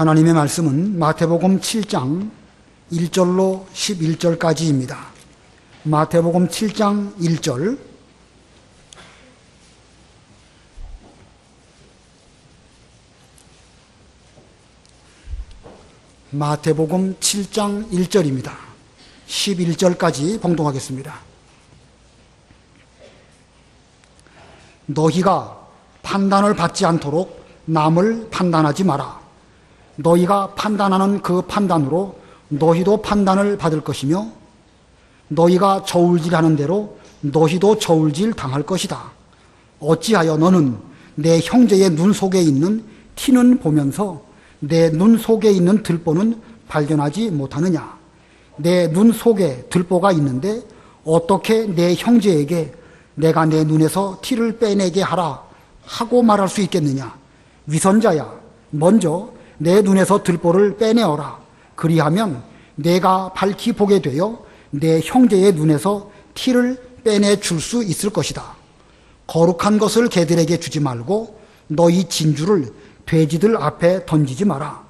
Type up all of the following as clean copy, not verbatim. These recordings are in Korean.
하나님의 말씀은 마태복음 7장 1절로 11절까지입니다. 마태복음 7장 1절. 마태복음 7장 1절입니다. 11절까지 봉독하겠습니다. 너희가 판단을 받지 않도록 남을 판단하지 마라. 너희가 판단하는 그 판단으로 너희도 판단을 받을 것이며 너희가 저울질하는 대로 너희도 저울질 당할 것이다. 어찌하여 너는 내 형제의 눈 속에 있는 티는 보면서 내 눈 속에 있는 들보는 발견하지 못하느냐? 내 눈 속에 들보가 있는데 어떻게 내 형제에게 내가 내 눈에서 티를 빼내게 하라 하고 말할 수 있겠느냐? 위선자야, 먼저 내 눈에서 들보를 빼내어라. 그리하면 내가 밝히 보게 되어 내 형제의 눈에서 티를 빼내 줄 수 있을 것이다. 거룩한 것을 개들에게 주지 말고 너희 진주를 돼지들 앞에 던지지 마라.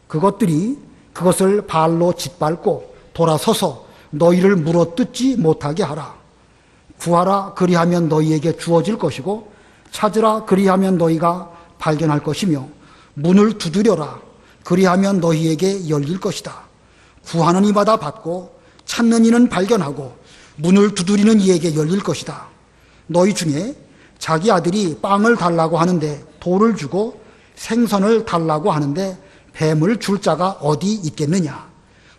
그것들이 그것을 발로 짓밟고 돌아서서 너희를 물어뜯지 못하게 하라. 구하라, 그리하면 너희에게 주어질 것이고 찾으라, 그리하면 너희가 발견할 것이며 문을 두드려라, 그리하면 너희에게 열릴 것이다. 구하는 이마다 받고 찾는 이는 발견하고 문을 두드리는 이에게 열릴 것이다. 너희 중에 자기 아들이 빵을 달라고 하는데 돌을 주고 생선을 달라고 하는데 뱀을 줄 자가 어디 있겠느냐?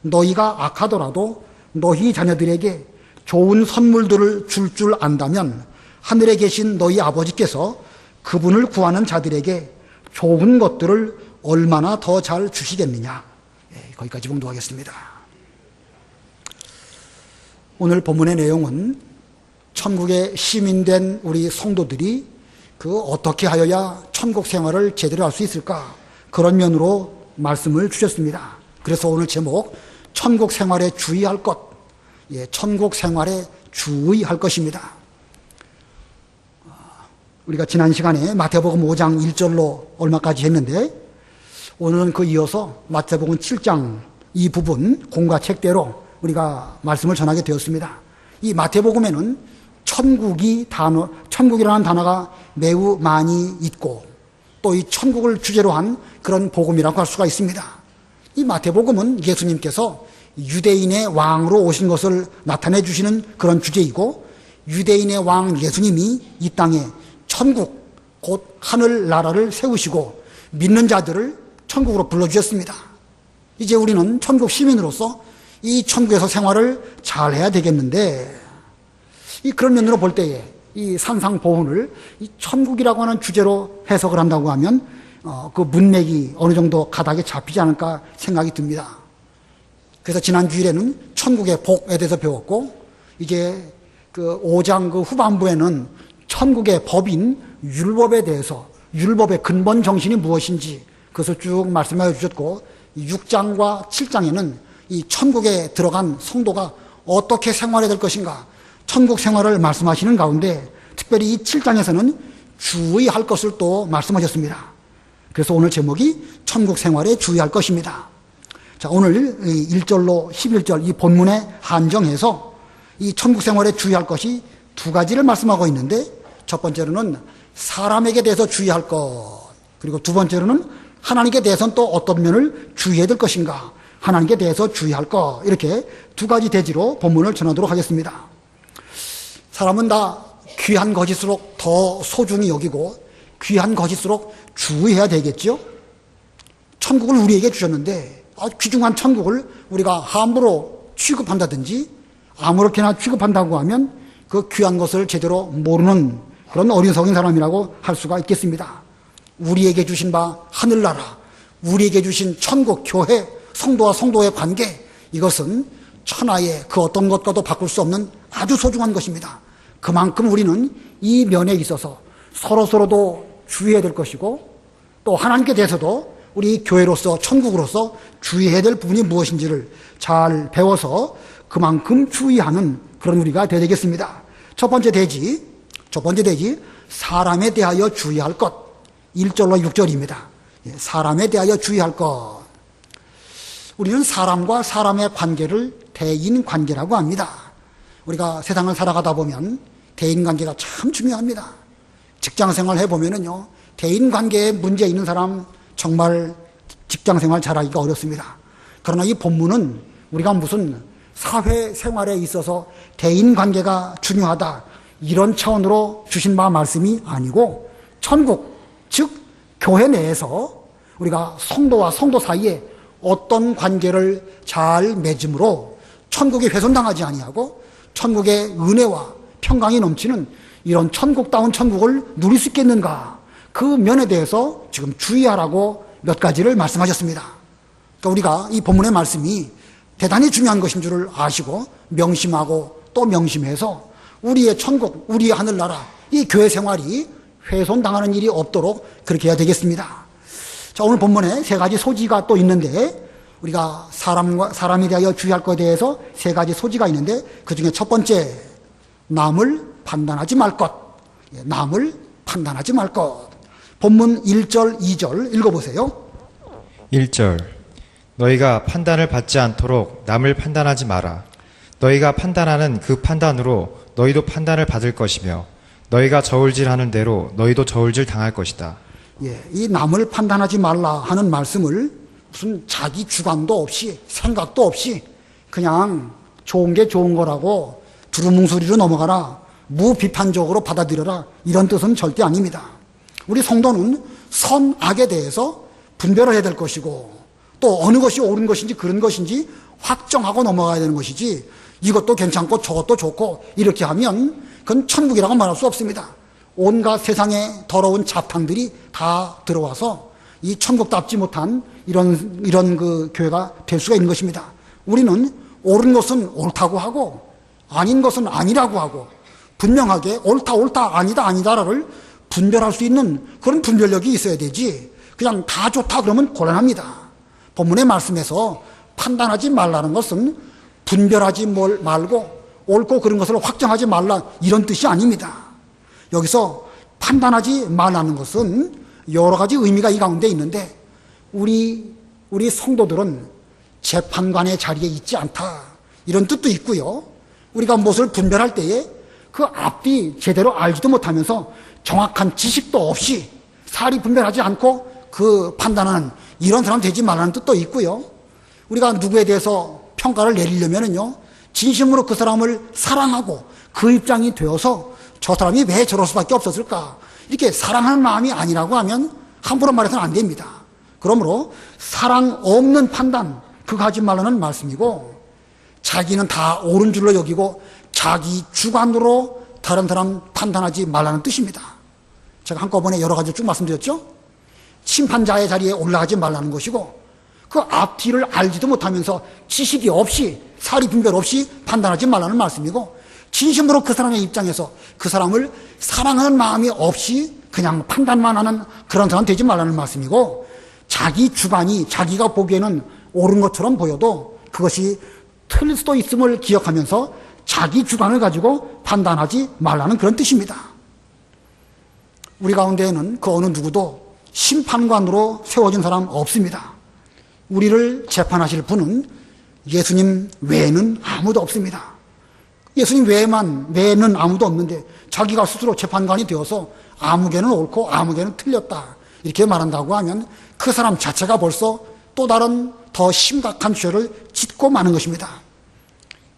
너희가 악하더라도 너희 자녀들에게 좋은 선물들을 줄 안다면 하늘에 계신 너희 아버지께서 그분을 구하는 자들에게 좋은 것들을 얼마나 더 잘 주시겠느냐? 거기까지 봉독하겠습니다. 오늘 본문의 내용은 천국의 시민된 우리 성도들이 어떻게 하여야 천국 생활을 제대로 할 수 있을까? 그런 면으로 말씀을 주셨습니다. 그래서 오늘 제목, 천국 생활에 주의할 것. 천국 생활에 주의할 것입니다. 우리가 지난 시간에 마태복음 5장 1절로 얼마까지 했는데 오늘은 이어서 마태복음 7장 이 부분 공과책대로 우리가 말씀을 전하게 되었습니다. 이 마태복음에는 천국이라는 단어가 매우 많이 있고 또 이 천국을 주제로 한 그런 복음이라고 할 수가 있습니다. 이 마태복음은 예수님께서 유대인의 왕으로 오신 것을 나타내 주시는 그런 주제이고 유대인의 왕 예수님이 이 땅에 천국, 곧 하늘 나라를 세우시고 믿는 자들을 천국으로 불러주셨습니다. 이제 우리는 천국 시민으로서 이 천국에서 생활을 잘 해야 되겠는데 그런 면으로 볼 때에 이 산상보훈을 이 천국이라고 하는 주제로 해석을 한다고 하면 그 문맥이 어느 정도 가닥에 잡히지 않을까 생각이 듭니다. 그래서 지난 주일에는 천국의 복에 대해서 배웠고 이제 5장 후반부에는 천국의 법인 율법에 대해서 율법의 근본 정신이 무엇인지 그것을 쭉 말씀해 주셨고 6장과 7장에는 이 천국에 들어간 성도가 어떻게 생활해야 될 것인가 천국 생활을 말씀하시는 가운데 특별히 이 7장에서는 주의할 것을 또 말씀하셨습니다. 그래서 오늘 제목이 천국 생활에 주의할 것입니다. 자, 오늘 1절로 11절 이 본문에 한정해서 이 천국 생활에 주의할 것이 두 가지를 말씀하고 있는데 첫 번째로는 사람에게 대해서 주의할 것, 그리고 두 번째로는 하나님께 대해서는 또 어떤 면을 주의해야 될 것인가, 하나님께 대해서 주의할 것, 이렇게 두 가지 대지로 본문을 전하도록 하겠습니다. 사람은 다 귀한 것일수록 더 소중히 여기고 귀한 것일수록 주의해야 되겠죠. 천국을 우리에게 주셨는데 귀중한 천국을 우리가 함부로 취급한다든지 아무렇게나 취급한다고 하면 그 귀한 것을 제대로 모르는 그런 어리석은 사람이라고 할 수가 있겠습니다. 우리에게 주신 바 하늘나라, 우리에게 주신 천국, 교회, 성도와 성도의 관계, 이것은 천하의 그 어떤 것과도 바꿀 수 없는 아주 소중한 것입니다. 그만큼 우리는 이 면에 있어서 서로서로도 주의해야 될 것이고 또 하나님께 대해서도 우리 교회로서 천국으로서 주의해야 될 부분이 무엇인지를 잘 배워서 그만큼 주의하는 그런 우리가 되어야 되겠습니다. 첫 번째 대지 사람에 대하여 주의할 것. 1절로 6절입니다. 사람에 대하여 주의할 것. 우리는 사람과 사람의 관계를 대인관계라고 합니다. 우리가 세상을 살아가다 보면 대인관계가 참 중요합니다. 직장생활 해보면은요, 대인관계에 문제 있는 사람 정말 직장생활 잘하기가 어렵습니다. 그러나 이 본문은 우리가 무슨 사회생활에 있어서 대인관계가 중요하다 이런 차원으로 주신 바 말씀이 아니고 천국, 즉 교회 내에서 우리가 성도와 성도 사이에 어떤 관계를 잘 맺음으로 천국이 훼손당하지 아니하고 천국의 은혜와 평강이 넘치는 이런 천국다운 천국을 누릴 수 있겠는가, 그 면에 대해서 지금 주의하라고 몇 가지를 말씀하셨습니다. 그러니까 우리가 이 본문의 말씀이 대단히 중요한 것인 줄을 아시고 명심하고 또 명심해서 우리의 천국, 우리의 하늘나라, 이 교회 생활이 훼손당하는 일이 없도록 그렇게 해야 되겠습니다. 자, 오늘 본문에 세 가지 소지가 또 있는데, 우리가 사람에 대하여 주의할 것에 대해서 세 가지 소지가 있는데, 그 중에 첫 번째, 남을 판단하지 말 것. 남을 판단하지 말 것. 본문 1절, 2절 읽어보세요. 1절. 너희가 판단을 받지 않도록 남을 판단하지 마라. 너희가 판단하는 그 판단으로 너희도 판단을 받을 것이며 너희가 저울질하는 대로 너희도 저울질 당할 것이다. 예, 이 남을 판단하지 말라 하는 말씀을 무슨 자기 주관도 없이 생각도 없이 그냥 좋은 게 좋은 거라고 두루뭉술이로 넘어가라, 무비판적으로 받아들여라, 이런 뜻은 절대 아닙니다. 우리 성도는 선악에 대해서 분별을 해야 될 것이고 또 어느 것이 옳은 것인지 그런 것인지 확정하고 넘어가야 되는 것이지, 이것도 괜찮고 저것도 좋고 이렇게 하면 그건 천국이라고 말할 수 없습니다. 온갖 세상의 더러운 잡탕들이 다 들어와서 이 천국답지 못한 이런 그 교회가 될 수가 있는 것입니다. 우리는 옳은 것은 옳다고 하고 아닌 것은 아니라고 하고 분명하게 옳다 아니다 아니다를 분별할 수 있는 그런 분별력이 있어야 되지, 그냥 다 좋다 그러면 곤란합니다. 본문의 말씀에서 판단하지 말라는 것은 분별하지 말고 옳고 그런 것을 확정하지 말라 이런 뜻이 아닙니다. 여기서 판단하지 말라는 것은 여러 가지 의미가 이 가운데 있는데, 우리 성도들은 재판관의 자리에 있지 않다 이런 뜻도 있고요. 우리가 무엇을 분별할 때에 그 앞뒤 제대로 알지도 못하면서 정확한 지식도 없이 사리 분별하지 않고 그 판단하는 이런 사람 되지 말라는 뜻도 있고요. 우리가 누구에 대해서 평가를 내리려면은요, 진심으로 그 사람을 사랑하고 그 입장이 되어서 저 사람이 왜 저럴 수밖에 없었을까, 이렇게 사랑하는 마음이 아니라고 하면 함부로 말해서는 안 됩니다. 그러므로 사랑 없는 판단, 그거 하지 말라는 말씀이고, 자기는 다 옳은 줄로 여기고 자기 주관으로 다른 사람 판단하지 말라는 뜻입니다. 제가 한꺼번에 여러 가지 쭉 말씀드렸죠. 심판자의 자리에 올라가지 말라는 것이고, 그 앞뒤를 알지도 못하면서 지식이 없이 사리 분별 없이 판단하지 말라는 말씀이고, 진심으로 그 사람의 입장에서 그 사람을 사랑하는 마음이 없이 그냥 판단만 하는 그런 사람 되지 말라는 말씀이고, 자기 주관이 자기가 보기에는 옳은 것처럼 보여도 그것이 틀릴 수도 있음을 기억하면서 자기 주관을 가지고 판단하지 말라는 그런 뜻입니다. 우리 가운데에는 그 어느 누구도 심판관으로 세워진 사람 없습니다. 우리를 재판하실 분은 예수님 외에는 아무도 없습니다. 예수님 외에는 아무도 없는데 자기가 스스로 재판관이 되어서 아무개는 옳고 아무개는 틀렸다 이렇게 말한다고 하면 그 사람 자체가 벌써 또 다른 더 심각한 죄를 짓고 마는 것입니다.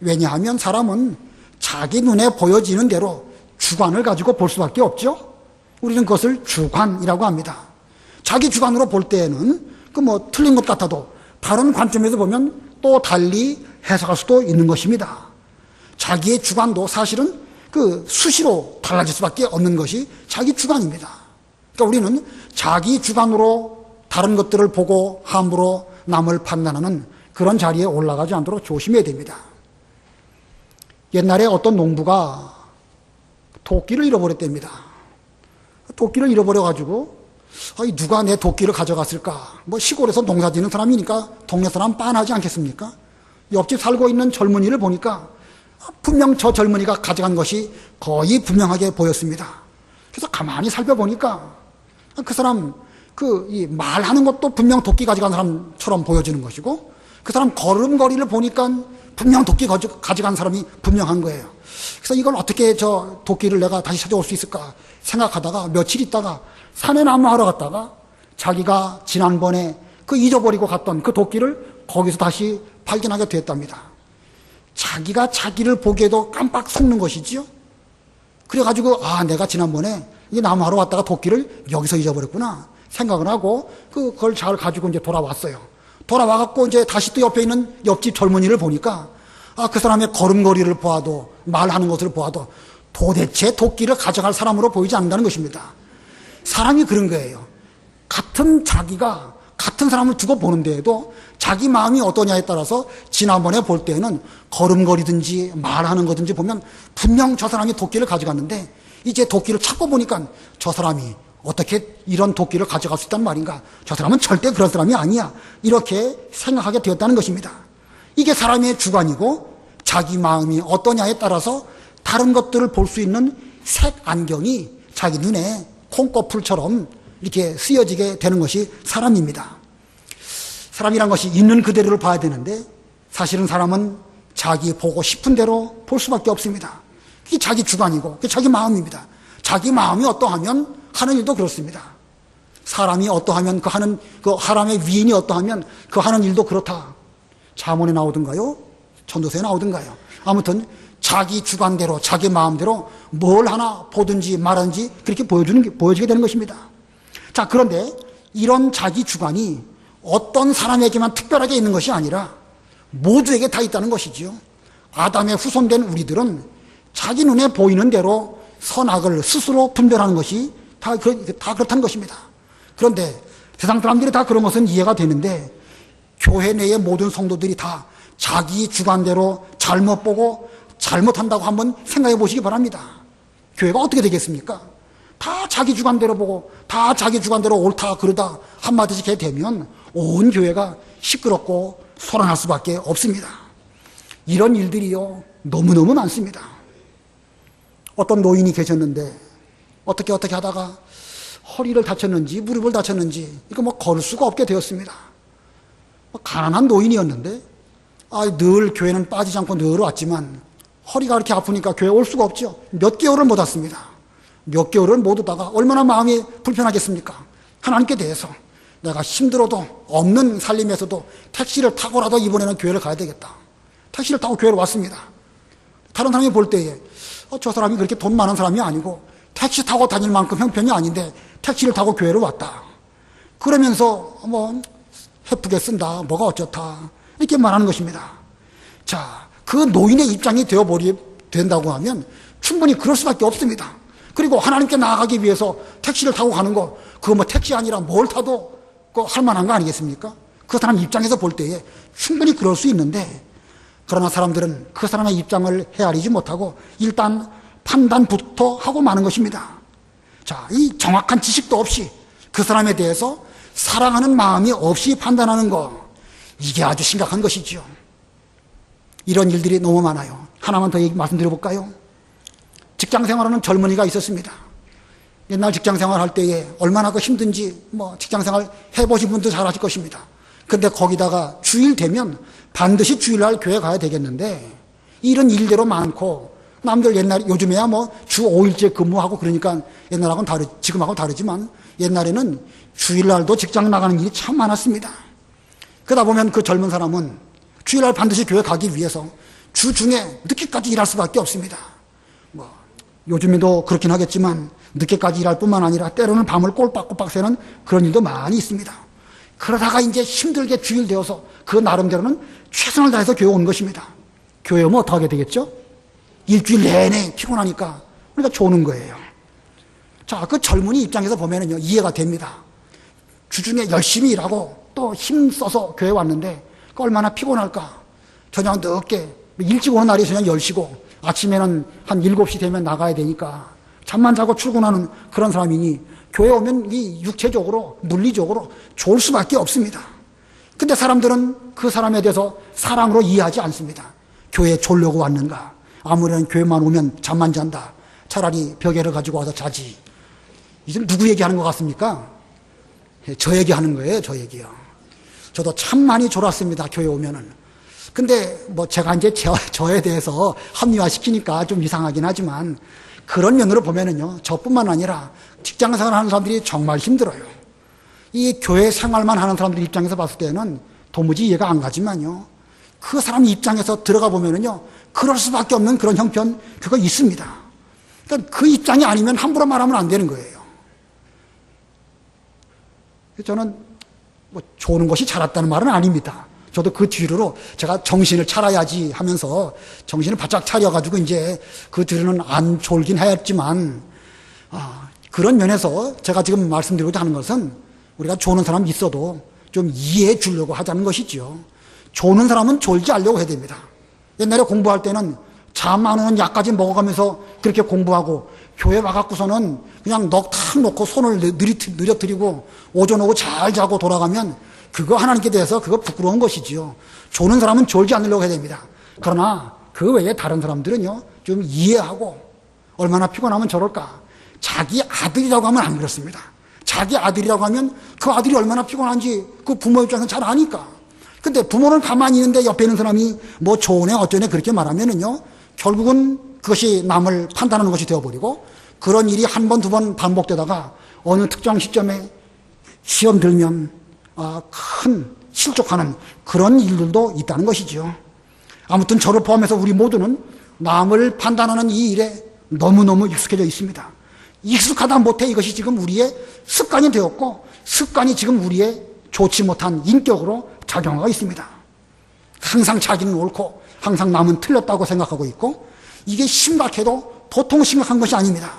왜냐하면 사람은 자기 눈에 보여지는 대로 주관을 가지고 볼 수밖에 없죠. 우리는 그것을 주관이라고 합니다. 자기 주관으로 볼 때에는 틀린 것 같아도 다른 관점에서 보면 또 달리 해석할 수도 있는 것입니다. 자기의 주관도 사실은 수시로 달라질 수밖에 없는 것이 자기 주관입니다. 그러니까 우리는 자기 주관으로 다른 것들을 보고 함부로 남을 판단하는 그런 자리에 올라가지 않도록 조심해야 됩니다. 옛날에 어떤 농부가 도끼를 잃어버렸답니다. 도끼를 잃어버려가지고 누가 내 도끼를 가져갔을까? 시골에서 농사 짓는 사람이니까 동네 사람 빤하지 않겠습니까? 옆집 살고 있는 젊은이를 보니까 분명 저 젊은이가 가져간 것이 거의 분명하게 보였습니다. 그래서 가만히 살펴보니까 그 사람 이 말하는 것도 분명 도끼 가져간 사람처럼 보여지는 것이고, 그 사람 걸음걸이를 보니까 분명 도끼 가져간 사람이 분명한 거예요. 그래서 이걸 어떻게 저 도끼를 내가 다시 찾아올 수 있을까 생각하다가 며칠 있다가 산에 나무하러 갔다가 자기가 지난번에 그 잊어버리고 갔던 그 도끼를 거기서 다시 발견하게 됐답니다. 자기가 자기를 보기에도 깜빡 속는 것이지요. 그래가지고 내가 지난번에 이 나무하러 왔다가 도끼를 여기서 잊어버렸구나 생각을 하고 그걸 잘 가지고 이제 돌아왔어요. 돌아와갖고 이제 다시 또 옆에 있는 옆집 젊은이를 보니까 그 사람의 걸음걸이를 보아도 말하는 것을 보아도 도대체 도끼를 가져갈 사람으로 보이지 않는다는 것입니다. 사람이 그런 거예요. 자기가 같은 사람을 두고 보는데에도 자기 마음이 어떠냐에 따라서 지난번에 볼 때는 걸음걸이든지 말하는 거든지 보면 분명 저 사람이 도끼를 가져갔는데 이제 도끼를 찾고 보니까 저 사람이 어떻게 이런 도끼를 가져갈 수 있단 말인가? 저 사람은 절대 그런 사람이 아니야. 이렇게 생각하게 되었다는 것입니다. 이게 사람의 주관이고 자기 마음이 어떠냐에 따라서 다른 것들을 볼 수 있는 색 안경이 자기 눈에 콩꺼풀처럼 이렇게 쓰여지게 되는 것이 사람입니다. 사람이란 것이 있는 그대로를 봐야 되는데 사실은 사람은 자기 보고 싶은 대로 볼 수밖에 없습니다. 그게 자기 주관이고 그게 자기 마음입니다. 자기 마음이 어떠하면 하는 일도 그렇습니다. 사람이 어떠하면 그 사람의 위인이 어떠하면 그 하는 일도 그렇다. 잠언에 나오던가요? 전도서에 나오던가요? 아무튼 자기 주관대로 자기 마음대로 뭘 하나 보든지 말하든지 그렇게 보여지게 되는 것입니다. 자, 그런데 이런 자기 주관이 어떤 사람에게만 특별하게 있는 것이 아니라 모두에게 다 있다는 것이지요. 아담의 후손된 우리들은 자기 눈에 보이는 대로 선악을 스스로 분별하는 것이 다 그렇다는 것입니다. 그런데 세상 사람들이 다 그런 것은 이해가 되는데 교회 내의 모든 성도들이 다 자기 주관대로 잘못 보고 잘못한다고 한번 생각해 보시기 바랍니다. 교회가 어떻게 되겠습니까? 다 자기 주관대로 보고 다 자기 주관대로 옳다 그르다 한마디씩 해 되면 온 교회가 시끄럽고 소란할 수밖에 없습니다. 이런 일들이요 너무너무 많습니다. 어떤 노인이 계셨는데 어떻게 하다가 허리를 다쳤는지 무릎을 다쳤는지 이거 걸을 수가 없게 되었습니다. 가난한 노인이었는데 늘 교회는 빠지지 않고 늘 왔지만 허리가 이렇게 아프니까 교회 올 수가 없죠. 몇 개월을 못 왔습니다. 몇 개월을 못 오다가 얼마나 마음이 불편하겠습니까? 하나님께 대해서 내가 힘들어도 없는 살림에서도 택시를 타고라도 이번에는 교회를 가야 되겠다. 택시를 타고 교회로 왔습니다. 다른 사람이 볼 때에 저 사람이 그렇게 돈 많은 사람이 아니고 택시 타고 다닐 만큼 형편이 아닌데 택시를 타고 교회를 왔다. 그러면서 헤프게 쓴다. 뭐가 어쩌다. 이렇게 말하는 것입니다. 자, 그 노인의 입장이 된다고 하면 충분히 그럴 수밖에 없습니다. 그리고 하나님께 나아가기 위해서 택시를 타고 가는 거, 그거 택시 아니라 뭘 타도 할 만한 거 아니겠습니까? 그 사람 입장에서 볼 때에 충분히 그럴 수 있는데, 그러나 사람들은 그 사람의 입장을 헤아리지 못하고 일단 판단부터 하고 마는 것입니다. 자, 이 정확한 지식도 없이 그 사람에 대해서 사랑하는 마음이 없이 판단하는 거, 이게 아주 심각한 것이지요. 이런 일들이 너무 많아요. 하나만 더 말씀드려볼까요? 직장 생활하는 젊은이가 있었습니다. 옛날 직장 생활할 때에 얼마나 힘든지 직장 생활 해보신 분도 잘 아실 것입니다. 근데 거기다가 주일 되면 반드시 주일날 교회 가야 되겠는데 이런 일대로 많고 남들 요즘에야 주 5일째 근무하고 그러니까 옛날하고는 지금하고는 다르지만 옛날에는 주일날도 직장 나가는 일이 참 많았습니다. 그러다 보면 그 젊은 사람은 주일날 반드시 교회 가기 위해서 주중에 늦게까지 일할 수밖에 없습니다. 요즘에도 그렇긴 하겠지만 늦게까지 일할 뿐만 아니라 때로는 밤을 꼬박꼬박 새는 그런 일도 많이 있습니다. 그러다가 이제 힘들게 주일 되어서 그 나름대로는 최선을 다해서 교회 온 것입니다. 교회 오면 어떻게 하게 되겠죠? 일주일 내내 피곤하니까 그러니까 조는 거예요. 자, 그 젊은이 입장에서 보면은요 이해가 됩니다. 주중에 열심히 일하고 또 힘써서 교회 왔는데 얼마나 피곤할까. 저녁 늦게 일찍 오는 날이 저녁 10시고 아침에는 한 7시 되면 나가야 되니까 잠만 자고 출근하는 그런 사람이니 교회 오면 이 육체적으로 물리적으로 좋을 수밖에 없습니다. 근데 사람들은 그 사람에 대해서 사랑으로 이해하지 않습니다. 교회에 졸려고 왔는가. 아무래도 교회만 오면 잠만 잔다. 차라리 벽에를 가지고 와서 자지. 이제 누구 얘기하는 것 같습니까? 저 얘기하는 거예요. 저 얘기요. 저도 참 많이 졸았습니다. 교회 오면은. 근데 뭐 제가 이제 저에 대해서 합리화시키니까 좀 이상하긴 하지만 그런 면으로 보면은요, 저뿐만 아니라 직장 생활 하는 사람들이 정말 힘들어요. 이 교회 생활만 하는 사람들 입장에서 봤을 때는 도무지 이해가 안 가지만요, 그 사람 입장에서 들어가 보면은요, 그럴 수밖에 없는 그런 형편, 그거 있습니다. 그러니까 그 입장이 아니면 함부로 말하면 안 되는 거예요. 저는 뭐 조는 것이 잘했다는 말은 아닙니다. 저도 그 뒤로 제가 정신을 차려야지 하면서 정신을 바짝 차려가지고 이제 그 뒤로는 안 졸긴 했지만, 그런 면에서 제가 지금 말씀드리고자 하는 것은 우리가 조는 사람 있어도 좀 이해해 주려고 하자는 것이죠. 조는 사람은 졸지 않으려고 해야 됩니다. 옛날에 공부할 때는 잠 안 오는 약까지 먹어가면서 그렇게 공부하고, 교회 와갖고서는 그냥 탁 놓고 손을 느려뜨리고 오전 오고 잘 자고 돌아가면 그거 하나님께 대해서 그거 부끄러운 것이지요. 조는 사람은 졸지 않으려고 해야 됩니다. 그러나 그 외에 다른 사람들은요, 좀 이해하고, 얼마나 피곤하면 저럴까. 자기 아들이라고 하면 안 그렇습니다. 자기 아들이라고 하면 그 아들이 얼마나 피곤한지 그 부모 입장에서 잘 아니까. 근데 부모는 가만히 있는데 옆에 있는 사람이 뭐 좋으네 어쩌네 그렇게 말하면은요, 결국은 그것이 남을 판단하는 것이 되어버리고, 그런 일이 한 번, 두 번 반복되다가 어느 특정 시점에 시험 들면 큰 실족하는 그런 일들도 있다는 것이죠. 아무튼 저를 포함해서 우리 모두는 남을 판단하는 이 일에 너무너무 익숙해져 있습니다. 익숙하다 못해 이것이 지금 우리의 습관이 되었고, 습관이 지금 우리의 좋지 못한 인격으로 작용하고 있습니다. 항상 자기는 옳고 항상 남은 틀렸다고 생각하고 있고, 이게 심각해도 보통 심각한 것이 아닙니다.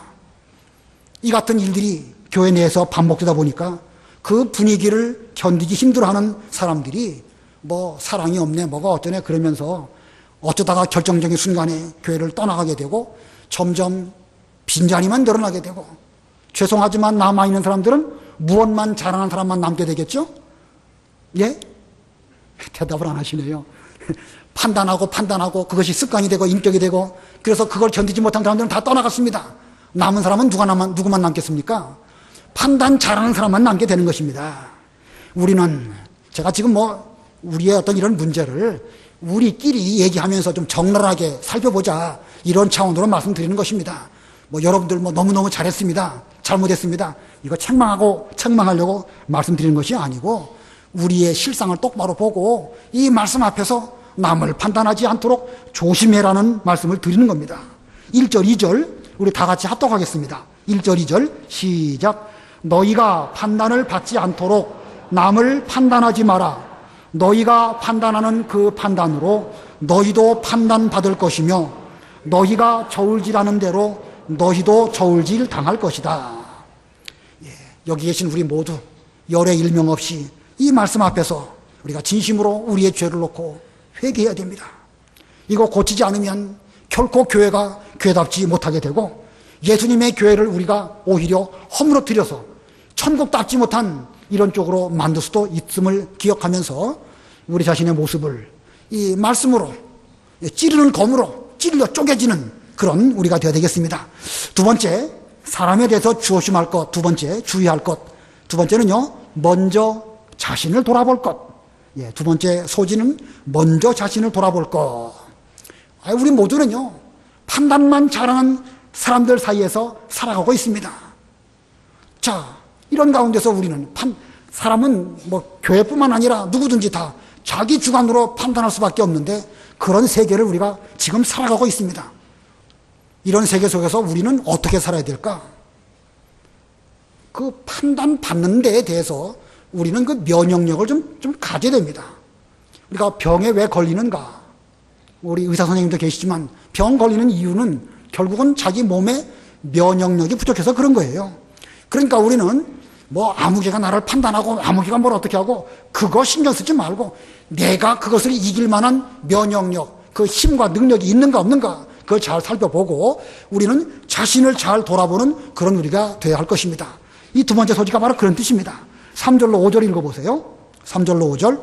이 같은 일들이 교회 내에서 반복되다 보니까 그 분위기를 견디기 힘들어하는 사람들이 뭐 사랑이 없네 뭐가 어쩌네 그러면서 어쩌다가 결정적인 순간에 교회를 떠나가게 되고, 점점 빈자리만 늘어나게 되고, 죄송하지만 남아있는 사람들은 무엇만 잘하는 사람만 남게 되겠죠? 예? 대답을 안 하시네요. 판단하고 그것이 습관이 되고 인격이 되고, 그래서 그걸 견디지 못한 사람들은 다 떠나갔습니다. 남은 사람은 누구만 남겠습니까? 판단 잘하는 사람만 남게 되는 것입니다. 우리는, 제가 지금 뭐 우리의 어떤 이런 문제를 우리끼리 얘기하면서 좀 적나라하게 살펴보자, 이런 차원으로 말씀드리는 것입니다. 뭐 여러분들 뭐 너무너무 잘했습니다, 잘못했습니다, 이거 책망하려고 말씀드리는 것이 아니고, 우리의 실상을 똑바로 보고 이 말씀 앞에서 남을 판단하지 않도록 조심해라는 말씀을 드리는 겁니다. 1절, 2절 우리 다 같이 합독하겠습니다. 1절, 2절 시작. 너희가 판단을 받지 않도록 남을 판단하지 마라. 너희가 판단하는 그 판단으로 너희도 판단받을 것이며, 너희가 저울질하는 대로 너희도 저울질 당할 것이다. 여기 계신 우리 모두 열의 일명 없이 이 말씀 앞에서 우리가 진심으로 우리의 죄를 놓고 회개해야 됩니다. 이거 고치지 않으면 결코 교회가 교회답지 못하게 되고, 예수님의 교회를 우리가 오히려 허물어뜨려서 천국답지 못한 이런 쪽으로 만들 수도 있음을 기억하면서 우리 자신의 모습을 이 말씀으로, 찌르는 검으로 찔러 쪼개지는 그런 우리가 되어야 되겠습니다. 두 번째, 사람에 대해서 조심할 것. 두 번째, 주의할 것. 두 번째는요, 먼저 자신을 돌아볼 것. 두 번째 소지는 먼저 자신을 돌아볼 것. 우리 모두는요, 판단만 잘하는 사람들 사이에서 살아가고 있습니다. 자, 이런 가운데서 우리는 사람은 뭐 교회뿐만 아니라 누구든지 다 자기 주관으로 판단할 수밖에 없는데, 그런 세계를 우리가 지금 살아가고 있습니다. 이런 세계 속에서 우리는 어떻게 살아야 될까? 그 판단받는 데에 대해서 우리는 그 면역력을 좀 가져야 됩니다. 우리가 병에 왜 걸리는가? 우리 의사 선생님도 계시지만 병 걸리는 이유는 결국은 자기 몸에 면역력이 부족해서 그런 거예요. 그러니까 우리는 뭐 아무개가 나를 판단하고 아무개가 뭘 어떻게 하고 그거 신경 쓰지 말고, 내가 그것을 이길 만한 면역력, 그 힘과 능력이 있는가 없는가 그걸 잘 살펴보고 우리는 자신을 잘 돌아보는 그런 우리가 되어야 할 것입니다. 이 두 번째 소지가 바로 그런 뜻입니다. 3절로 5절 읽어보세요. 3절로 5절.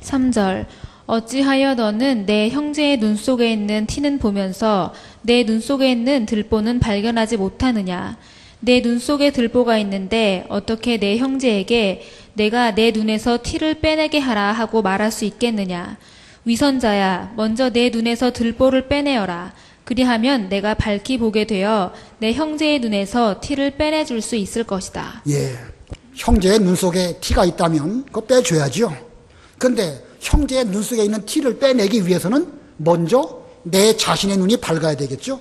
3절. 어찌하여 너는 내 형제의 눈 속에 있는 티는 보면서 내 눈 속에 있는 들보는 발견하지 못하느냐? 내 눈 속에 들보가 있는데 어떻게 내 형제에게 내가 내 눈에서 티를 빼내게 하라 하고 말할 수 있겠느냐. 위선자야, 먼저 내 눈에서 들보를 빼내어라. 그리하면 내가 밝히 보게 되어 내 형제의 눈에서 티를 빼내줄 수 있을 것이다. 예, 형제의 눈 속에 티가 있다면 그거 빼줘야지요. 그런데 형제의 눈 속에 있는 티를 빼내기 위해서는 먼저 내 자신의 눈이 밝아야 되겠죠.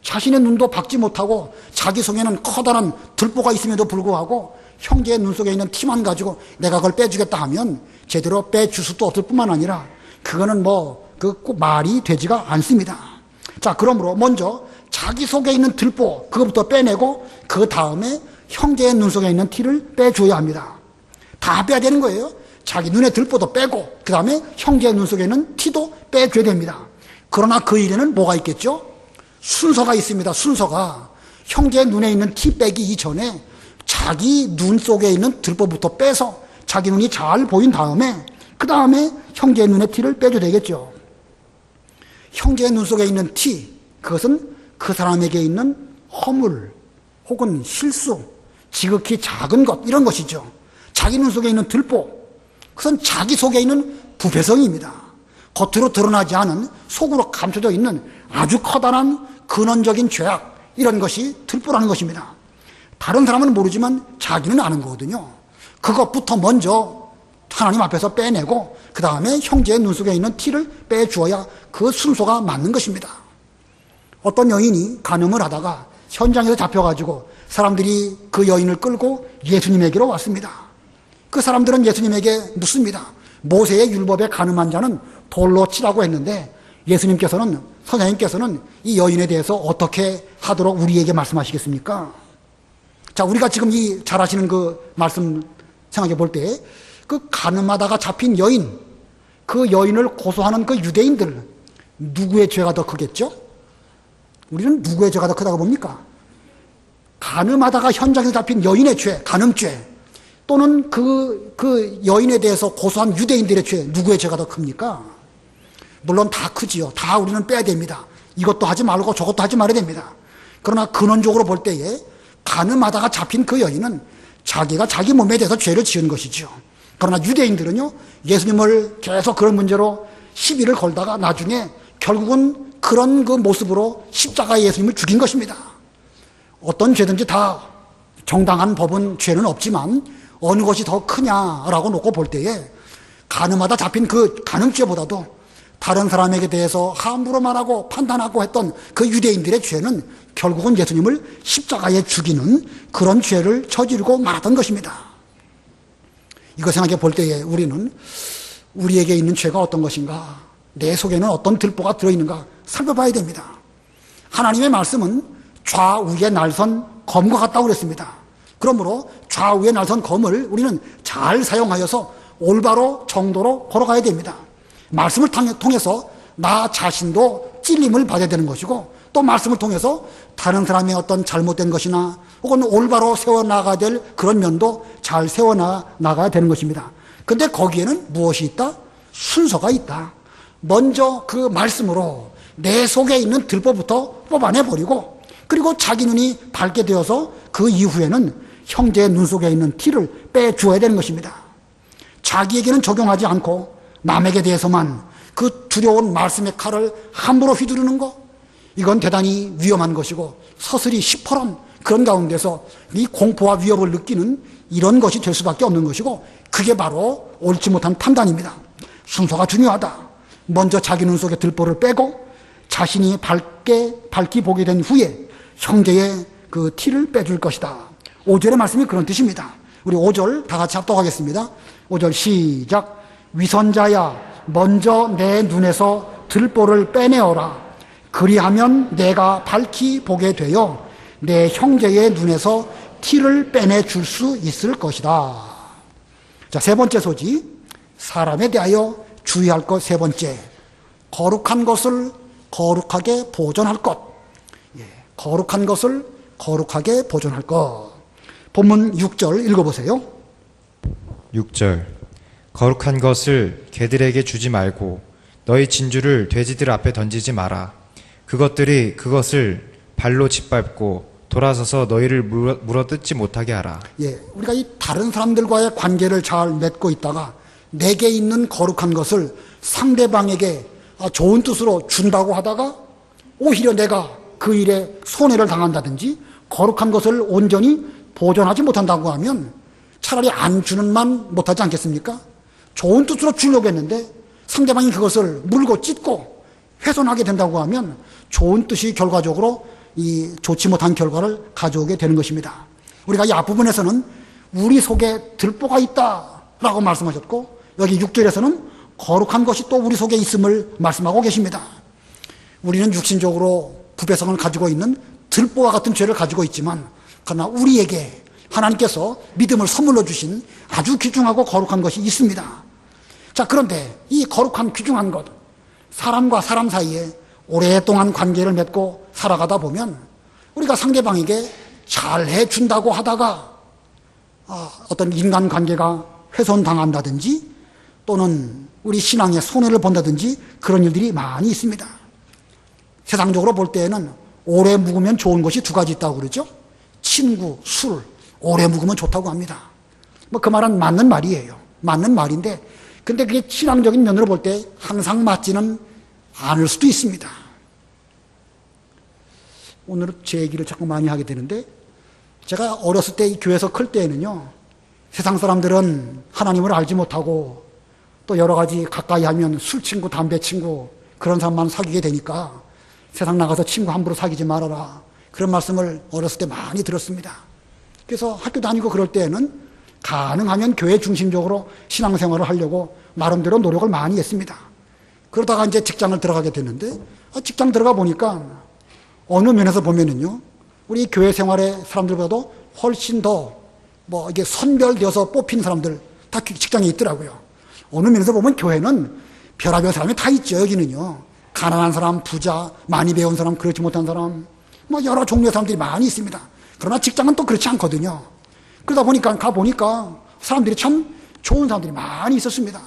자신의 눈도 밝지 못하고 자기 속에는 커다란 들보가 있음에도 불구하고 형제의 눈 속에 있는 티만 가지고 내가 그걸 빼주겠다 하면 제대로 빼줄 수도 없을 뿐만 아니라 그거는 꼭 말이 되지가 않습니다. 자, 그러므로 먼저 자기 속에 있는 들보 그것부터 빼내고 그 다음에 형제의 눈 속에 있는 티를 빼줘야 합니다. 다 빼야 되는 거예요. 자기 눈의 들보도 빼고 그 다음에 형제의 눈 속에 있는 티도 빼줘야 됩니다. 그러나 그 일에는 뭐가 있겠죠? 순서가 있습니다. 순서가 형제의 눈에 있는 티 빼기 이전에 자기 눈 속에 있는 들보부터 빼서 자기 눈이 잘 보인 다음에 그 다음에 형제의 눈의 티를 빼줘야 되겠죠. 형제의 눈 속에 있는 티, 그것은 그 사람에게 있는 허물 혹은 실수, 지극히 작은 것 이런 것이죠. 자기 눈 속에 있는 들보, 그것은 자기 속에 있는 부패성입니다. 겉으로 드러나지 않은 속으로 감춰져 있는 아주 커다란 근원적인 죄악, 이런 것이 들보라는 것입니다. 다른 사람은 모르지만 자기는 아는 거거든요. 그것부터 먼저 하나님 앞에서 빼내고 그 다음에 형제의 눈 속에 있는 티를 빼주어야 그 순서가 맞는 것입니다. 어떤 여인이 간음을 하다가 현장에서 잡혀가지고 사람들이 그 여인을 끌고 예수님에게로 왔습니다. 그 사람들은 예수님에게 묻습니다. 모세의 율법에 간음한 자는 돌로 치라고 했는데 예수님께서는, 선생님께서는 이 여인에 대해서 어떻게 하도록 우리에게 말씀하시겠습니까? 자, 우리가 지금 이 잘 아시는 그 말씀 생각해 볼 때 그 간음하다가 잡힌 여인, 그 여인을 고소하는 그 유대인들, 누구의 죄가 더 크겠죠? 우리는 누구의 죄가 더 크다고 봅니까? 간음하다가 현장에서 잡힌 여인의 죄, 간음죄, 또는 그 여인에 대해서 고소한 유대인들의 죄, 누구의 죄가 더 큽니까? 물론 다 크지요. 다 우리는 빼야 됩니다. 이것도 하지 말고 저것도 하지 말아야 됩니다. 그러나 근원적으로 볼 때에 간음하다가 잡힌 그 여인은 자기가 자기 몸에 대해서 죄를 지은 것이죠. 그러나 유대인들은요, 예수님을 계속 그런 문제로 시비를 걸다가 나중에 결국은 그런 그 모습으로 십자가에 예수님을 죽인 것입니다. 어떤 죄든지 다 정당한 법은 죄는 없지만 어느 것이 더 크냐라고 놓고 볼 때에 간음하다 잡힌 그 간음죄보다도 다른 사람에게 대해서 함부로 말하고 판단하고 했던 그 유대인들의 죄는 결국은 예수님을 십자가에 죽이는 그런 죄를 저지르고 말았던 것입니다. 이거 생각해 볼 때에 우리는 우리에게 있는 죄가 어떤 것인가, 내 속에는 어떤 들보가 들어있는가 살펴봐야 됩니다. 하나님의 말씀은 좌우에 날선 검과 같다고 그랬습니다. 그러므로 좌우에 날선 검을 우리는 잘 사용하여서 올바로 정도로 걸어가야 됩니다. 말씀을 통해서 나 자신도 찔림을 받아야 되는 것이고, 또 말씀을 통해서 다른 사람의 어떤 잘못된 것이나 혹은 올바로 세워나가야 될 그런 면도 잘 세워나가야 되는 것입니다. 그런데 거기에는 무엇이 있다? 순서가 있다. 먼저 그 말씀으로 내 속에 있는 들보부터 뽑아내버리고, 그리고 자기 눈이 밝게 되어서 그 이후에는 형제의 눈 속에 있는 티를 빼주어야 되는 것입니다. 자기에게는 적용하지 않고 남에게 대해서만 그 두려운 말씀의 칼을 함부로 휘두르는 것, 이건 대단히 위험한 것이고 서슬이 시퍼런 그런 가운데서 이 공포와 위협을 느끼는 이런 것이 될 수밖에 없는 것이고, 그게 바로 옳지 못한 판단입니다. 순서가 중요하다. 먼저 자기 눈 속에 들보를 빼고 자신이 밝히 보게 된 후에 형제의 그 티를 빼줄 것이다. 5절의 말씀이 그런 뜻입니다. 우리 5절 다 같이 합독하겠습니다. 5절 시작. 위선자야, 먼저 내 눈에서 들보를 빼내어라. 그리하면 내가 밝히 보게 되어 내 형제의 눈에서 티를 빼내줄 수 있을 것이다. 자, 세 번째 소지, 사람에 대하여 주의할 것 세 번째, 거룩한 것을 거룩하게 보존할 것. 거룩한 것을 거룩하게 보존할 것. 본문 6절 읽어보세요. 6절. 거룩한 것을 개들에게 주지 말고 너희 진주를 돼지들 앞에 던지지 마라. 그것들이 그것을 발로 짓밟고 돌아서서 너희를 물어뜯지 못하게 하라. 예, 우리가 이 다른 사람들과의 관계를 잘 맺고 있다가 내게 있는 거룩한 것을 상대방에게 좋은 뜻으로 준다고 하다가 오히려 내가 그 일에 손해를 당한다든지 거룩한 것을 온전히 보존하지 못한다고 하면 차라리 안 주는 만 못하지 않겠습니까? 좋은 뜻으로 주려고 했는데 상대방이 그것을 물고 찢고 훼손하게 된다고 하면 좋은 뜻이 결과적으로 이 좋지 못한 결과를 가져오게 되는 것입니다. 우리가 이 앞부분에서는 우리 속에 들보가 있다라고 말씀하셨고 여기 6절에서는 거룩한 것이 또 우리 속에 있음을 말씀하고 계십니다. 우리는 육신적으로 부패성을 가지고 있는 들보와 같은 죄를 가지고 있지만 그러나 우리에게 하나님께서 믿음을 선물로 주신 아주 귀중하고 거룩한 것이 있습니다. 자, 그런데 이 거룩한 귀중한 것, 사람과 사람 사이에 오랫동안 관계를 맺고 살아가다 보면 우리가 상대방에게 잘해 준다고 하다가 어떤 인간관계가 훼손당한다든지 또는 우리 신앙에 손해를 본다든지 그런 일들이 많이 있습니다. 세상적으로 볼 때에는 오래 묵으면 좋은 것이 두 가지 있다고 그러죠. 친구, 술, 오래 묵으면 좋다고 합니다. 뭐 그 말은 맞는 말이에요. 맞는 말인데 근데 그게 신앙적인 면으로 볼 때 항상 맞지는 않을 수도 있습니다. 오늘은 제 얘기를 자꾸 많이 하게 되는데 제가 어렸을 때 이 교회에서 클 때에는요 세상 사람들은 하나님을 알지 못하고 또 여러 가지 가까이 하면 술 친구, 담배 친구 그런 사람만 사귀게 되니까 세상 나가서 친구 함부로 사귀지 말아라 그런 말씀을 어렸을 때 많이 들었습니다. 그래서 학교 다니고 그럴 때에는 가능하면 교회 중심적으로 신앙생활을 하려고 나름대로 노력을 많이 했습니다. 그러다가 이제 직장을 들어가게 됐는데 직장 들어가 보니까 어느 면에서 보면은요 우리 교회 생활의 사람들보다도 훨씬 더 이게 선별되어서 뽑힌 사람들 다 직장에 있더라고요. 어느 면에서 보면 교회는 별의별 사람이 다 있죠. 여기는요 가난한 사람, 부자, 많이 배운 사람, 그렇지 못한 사람 여러 종류의 사람들이 많이 있습니다. 그러나 직장은 또 그렇지 않거든요. 그러다 보니까 가보니까 사람들이 참 좋은 사람들이 많이 있었습니다.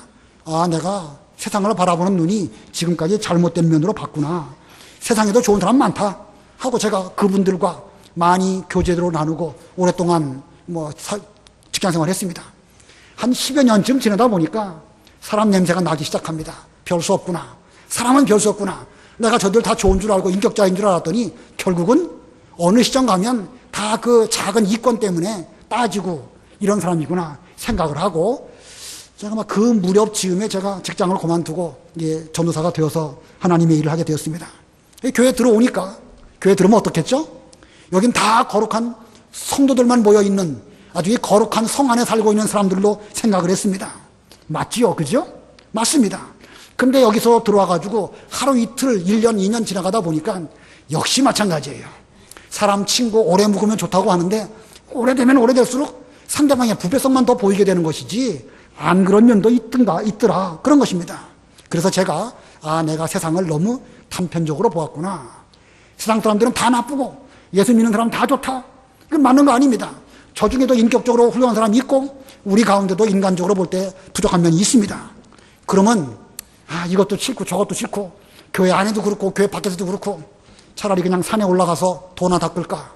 내가 세상을 바라보는 눈이 지금까지 잘못된 면으로 봤구나. 세상에도 좋은 사람 많다 하고 제가 그분들과 많이 교제로 나누고 오랫동안 직장생활을 했습니다. 한 10여 년쯤 지나다 보니까 사람 냄새가 나기 시작합니다. 별 수 없구나. 사람은 별 수 없구나. 내가 저들 다 좋은 줄 알고 인격자인 줄 알았더니 결국은 어느 시점 가면 다 그 작은 이권 때문에 따지고 이런 사람이구나 생각을 하고 제가 그 무렵 즈음에 제가 직장을 그만두고 전도사가 되어서 하나님의 일을 하게 되었습니다. 교회 들어오니까 교회 들어오면 어떻겠죠? 여긴 다 거룩한 성도들만 모여있는 아주 이 거룩한 성 안에 살고 있는 사람들로 생각을 했습니다. 맞지요? 그죠? 맞습니다. 근데 여기서 들어와가지고 하루 이틀 1년 2년 지나가다 보니까 역시 마찬가지예요. 사람 친구 오래 묵으면 좋다고 하는데 오래되면 오래될수록 상대방의 부패성만 더 보이게 되는 것이지 안 그런 면도 있더라 그런 것입니다. 그래서 제가 내가 세상을 너무 단편적으로 보았구나. 세상 사람들은 다 나쁘고 예수 믿는 사람 다 좋다. 그건 맞는 거 아닙니다. 저 중에도 인격적으로 훌륭한 사람이 있고 우리 가운데도 인간적으로 볼 때 부족한 면이 있습니다. 그러면 이것도 싫고 저것도 싫고 교회 안에도 그렇고 교회 밖에서도 그렇고 차라리 그냥 산에 올라가서 도나 닦을까?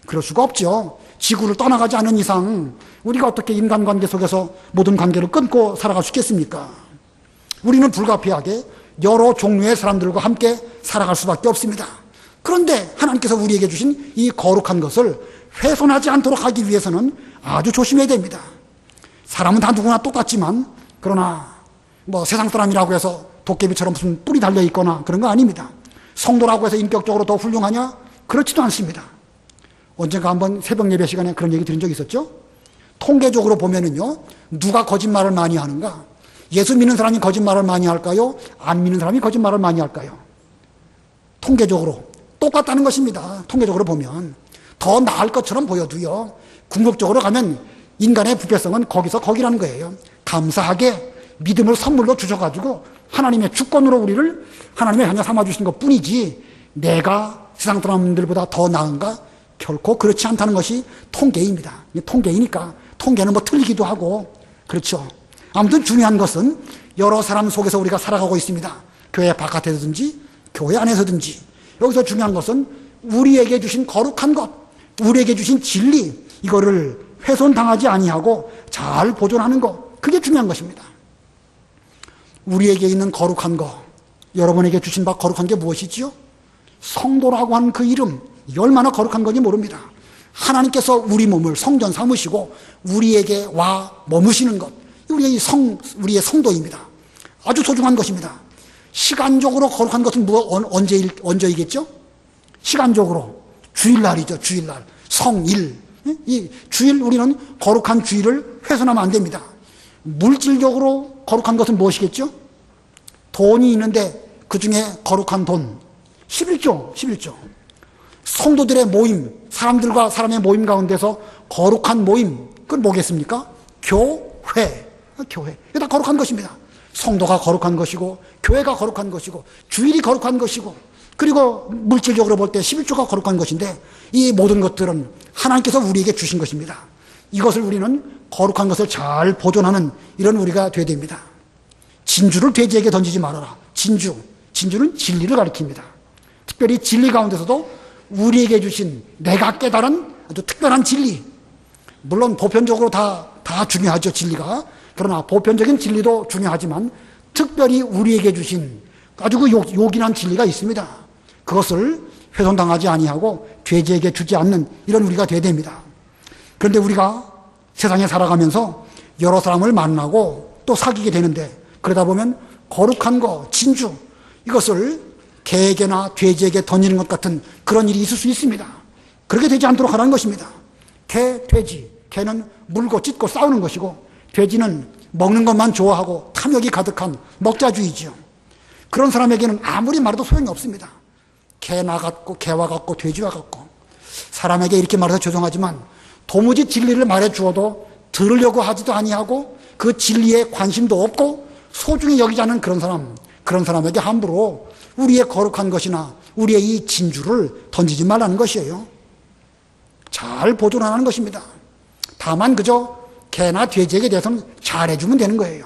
그럴 수가 없죠. 지구를 떠나가지 않은 이상 우리가 어떻게 인간관계 속에서 모든 관계를 끊고 살아갈 수 있겠습니까? 우리는 불가피하게 여러 종류의 사람들과 함께 살아갈 수밖에 없습니다. 그런데 하나님께서 우리에게 주신 이 거룩한 것을 훼손하지 않도록 하기 위해서는 아주 조심해야 됩니다. 사람은 다 누구나 똑같지만 그러나 세상 사람이라고 해서 도깨비처럼 무슨 뿔이 달려있거나 그런 거 아닙니다. 성도라고 해서 인격적으로 더 훌륭하냐? 그렇지도 않습니다. 언젠가 한번 새벽 예배 시간에 그런 얘기 들은 적 있었죠? 통계적으로 보면은요, 누가 거짓말을 많이 하는가? 예수 믿는 사람이 거짓말을 많이 할까요? 안 믿는 사람이 거짓말을 많이 할까요? 통계적으로 똑같다는 것입니다. 통계적으로 보면 더 나을 것처럼 보여도요, 궁극적으로 가면 인간의 부패성은 거기서 거기라는 거예요. 감사하게 믿음을 선물로 주셔가지고 하나님의 주권으로 우리를 하나님의 자녀 삼아주신 것 뿐이지 내가 세상 사람들보다 더 나은가? 결코 그렇지 않다는 것이 통계입니다. 통계이니까 통계는 틀리기도 하고 그렇죠. 아무튼 중요한 것은 여러 사람 속에서 우리가 살아가고 있습니다. 교회 바깥에서든지 교회 안에서든지 여기서 중요한 것은 우리에게 주신 거룩한 것, 우리에게 주신 진리, 이거를 훼손당하지 아니하고 잘 보존하는 것, 그게 중요한 것입니다. 우리에게 있는 거룩한 것, 여러분에게 주신 바 거룩한 게 무엇이지요? 성도라고 하는 그 이름, 이게 얼마나 거룩한 건지 모릅니다. 하나님께서 우리 몸을 성전 삼으시고 우리에게 와 머무시는 것, 우리의 성도입니다. 아주 소중한 것입니다. 시간적으로 거룩한 것은 언제이겠죠? 시간적으로 주일날이죠. 주일날, 성일. 이 주일, 우리는 거룩한 주일을 훼손하면 안 됩니다. 물질적으로 거룩한 것은 무엇이겠죠? 돈이 있는데 그 중에 거룩한 돈, 11조. 성도들의 모임, 사람들과 사람의 모임 가운데서 거룩한 모임, 그건 뭐겠습니까? 교회. 이게 다 거룩한 것입니다. 성도가 거룩한 것이고, 교회가 거룩한 것이고, 주일이 거룩한 것이고, 그리고 물질적으로 볼 때 11조가 거룩한 것인데, 이 모든 것들은 하나님께서 우리에게 주신 것입니다. 이것을 우리는 거룩한 것을 잘 보존하는 이런 우리가 되어야 됩니다. 진주를 돼지에게 던지지 말아라. 진주는 진리를 가리킵니다. 특별히 진리 가운데서도 우리에게 주신 내가 깨달은 아주 특별한 진리, 물론 보편적으로 다 중요하죠, 진리가. 그러나 보편적인 진리도 중요하지만 특별히 우리에게 주신 아주 그 요긴한 진리가 있습니다. 그것을 훼손당하지 아니하고 돼지에게 주지 않는 이런 우리가 되어야 됩니다. 그런데 우리가 세상에 살아가면서 여러 사람을 만나고 또 사귀게 되는데, 그러다 보면 거룩한 거, 진주, 이것을 개에게나 돼지에게 던지는 것 같은 그런 일이 있을 수 있습니다. 그렇게 되지 않도록 하라는 것입니다. 돼지. 개는 물고 찢고 싸우는 것이고, 돼지는 먹는 것만 좋아하고 탐욕이 가득한 먹자주의지요. 그런 사람에게는 아무리 말해도 소용이 없습니다. 개와 같고 돼지와 같고. 사람에게 이렇게 말해서 죄송하지만 도무지 진리를 말해 주어도 들으려고 하지도 아니하고 그 진리에 관심도 없고 소중히 여기지 않는 그런 사람에게 함부로 우리의 거룩한 것이나 우리의 이 진주를 던지지 말라는 것이에요. 잘 보존하는 것입니다. 다만 그저 개나 돼지에게 대해서는 잘해주면 되는 거예요.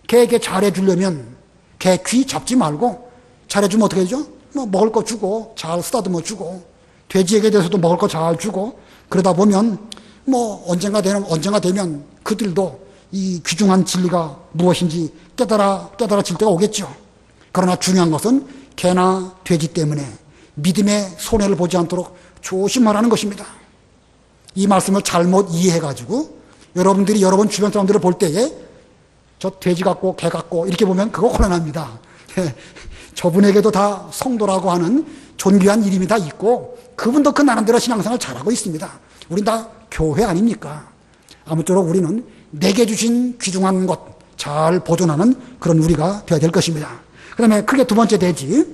개에게 잘해주려면 개 귀 잡지 말고 잘해주면 어떻게 되죠? 먹을 거 주고 잘 쓰다듬어 주고, 돼지에게 대해서도 먹을 거 잘 주고, 그러다 보면 언젠가 되면 그들도 이 귀중한 진리가 무엇인지 깨달아질 때가 오겠죠. 그러나 중요한 것은 개나 돼지 때문에 믿음의 손해를 보지 않도록 조심하라는 것입니다. 이 말씀을 잘못 이해해가지고 여러분들이 여러분 주변 사람들을 볼 때에 저 돼지 같고 개 같고 이렇게 보면 그거 곤란합니다. 저분에게도 다 성도라고 하는 존귀한 이름이 다 있고 그분도 그 나름대로 신앙생활을 잘하고 있습니다. 우린 다 교회 아닙니까? 아무쪼록 우리는 내게 주신 귀중한 것 잘 보존하는 그런 우리가 되어야 될 것입니다. 그 다음에 크게 두 번째 대지,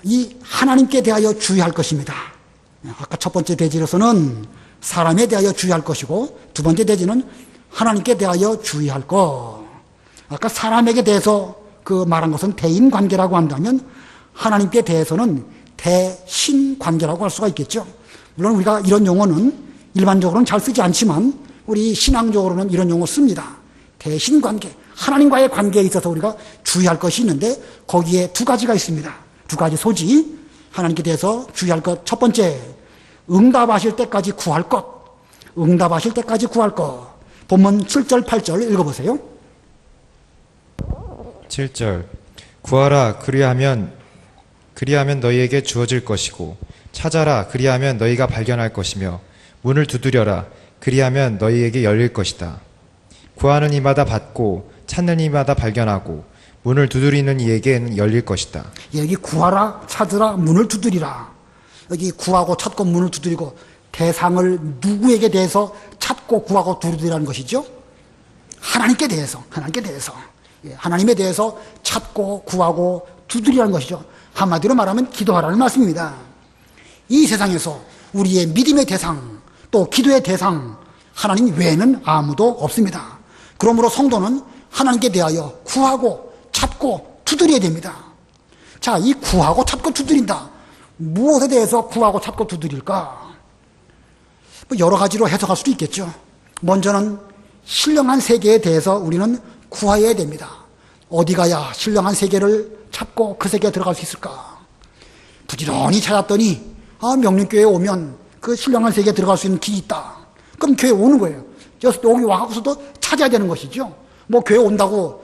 이 하나님께 대하여 주의할 것입니다. 아까 첫 번째 대지로서는 사람에 대하여 주의할 것이고, 두 번째 대지는 하나님께 대하여 주의할 것. 아까 사람에게 대해서 그 말한 것은 대인관계라고 한다면 하나님께 대해서는 대신관계라고 할 수가 있겠죠. 물론 우리가 이런 용어는 일반적으로는 잘 쓰지 않지만 우리 신앙적으로는 이런 용어 씁니다. 대신관계, 하나님과의 관계에 있어서 우리가 주의할 것이 있는데 거기에 두 가지가 있습니다. 두 가지 소지, 하나님께 대해서 주의할 것. 첫 번째, 응답하실 때까지 구할 것. 응답하실 때까지 구할 것. 본문 7절, 8절 읽어보세요. 7절. 구하라, 그리하면 너희에게 주어질 것이고, 찾아라, 그리하면 너희가 발견할 것이며, 문을 두드려라, 그리하면 너희에게 열릴 것이다. 구하는 이마다 받고, 찾는 이마다 발견하고, 문을 두드리는 이에게는 열릴 것이다. 여기 구하라, 찾으라, 문을 두드리라. 여기 구하고 찾고 문을 두드리고, 대상을 누구에게 대해서 찾고 구하고 두드리라는 것이죠? 하나님께 대해서. 하나님에 대해서 찾고 구하고 두드리라는 것이죠. 한마디로 말하면 기도하라는 말씀입니다. 이 세상에서 우리의 믿음의 대상, 또 기도의 대상, 하나님 외에는 아무도 없습니다. 그러므로 성도는 하나님께 대하여 구하고 찾고 두드려야 됩니다. 자, 이 구하고 찾고 두드린다. 무엇에 대해서 구하고 찾고 두드릴까? 여러 가지로 해석할 수도 있겠죠. 먼저는 신령한 세계에 대해서 우리는 구해야 됩니다. 어디 가야 신령한 세계를 찾고 그 세계에 들어갈 수 있을까? 부지런히 찾았더니 명륜교회에 오면 그 신령한 세계에 들어갈 수 있는 길이 있다. 그럼 교회 오는 거예요. 여기 와서도 찾아야 되는 것이죠. 뭐 교회 온다고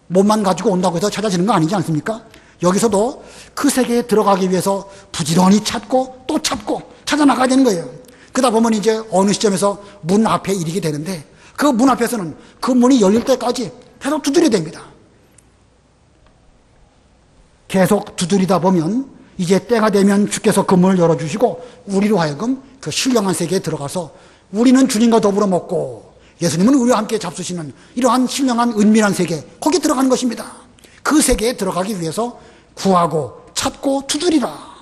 몸만 가지고 온다고 해서 찾아지는 거 아니지 않습니까? 여기서도 그 세계에 들어가기 위해서 부지런히 찾고 또 찾고 찾아나가야 되는 거예요. 그러다 보면 이제 어느 시점에서 문 앞에 이르게 되는데 그 문 앞에서는 그 문이 열릴 때까지 계속 두드려야 됩니다. 계속 두드리다 보면 이제 때가 되면 주께서 그 문을 열어주시고 우리로 하여금 그 신령한 세계에 들어가서 우리는 주님과 더불어 먹고 예수님은 우리와 함께 잡수시는 이러한 신령한 은밀한 세계, 거기에 들어가는 것입니다. 그 세계에 들어가기 위해서 구하고 찾고 두드리라.